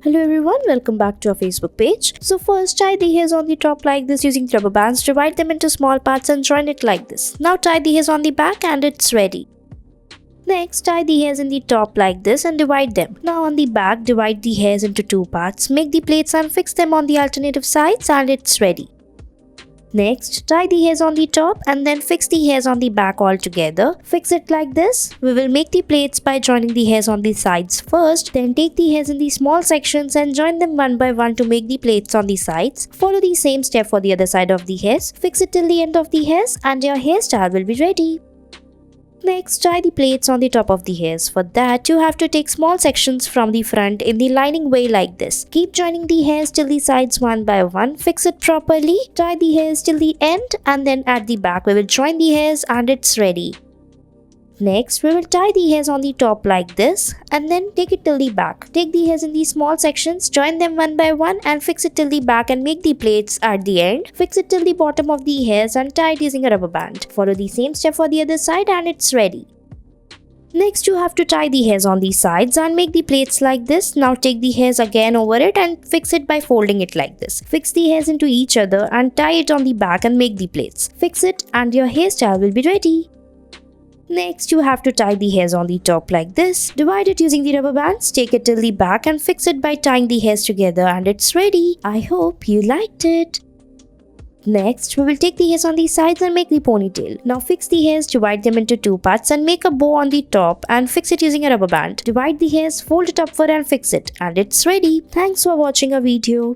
Hello everyone, welcome back to our Facebook page. So first tie the hairs on the top like this using rubber bands, divide them into small parts and join it like this. Now tie the hairs on the back and it's ready. Next, tie the hairs in the top like this and divide them. Now on the back, divide the hairs into two parts, make the plaits and fix them on the alternative sides and it's ready. Next, tie the hairs on the top and then fix the hairs on the back all together. Fix it like this. We will make the plaits by joining the hairs on the sides first. Then take the hairs in the small sections and join them one by one to make the plaits on the sides. Follow the same step for the other side of the hairs. Fix it till the end of the hairs and your hairstyle will be ready. Next, tie the plaits on the top of the hairs. For that, you have to take small sections from the front in the lining way like this. Keep joining the hairs till the sides one by one. Fix it properly. Tie the hairs till the end and then at the back we will join the hairs and it's ready. Next, we will tie the hairs on the top like this and then take it till the back. Take the hairs in these small sections, join them one by one and fix it till the back and make the plaits at the end. Fix it till the bottom of the hairs and tie it using a rubber band. Follow the same step for the other side and it's ready. Next, you have to tie the hairs on the sides and make the plaits like this. Now take the hairs again over it and fix it by folding it like this. Fix the hairs into each other and tie it on the back and make the plaits. Fix it and your hairstyle will be ready. Next, you have to tie the hairs on the top like this. Divide it using the rubber bands, take it till the back and fix it by tying the hairs together and it's ready. I hope you liked it. Next, we will take the hairs on the sides and make the ponytail. Now fix the hairs, divide them into two parts and make a bow on the top and fix it using a rubber band. Divide the hairs, fold it upward and fix it and it's ready. Thanks for watching our video.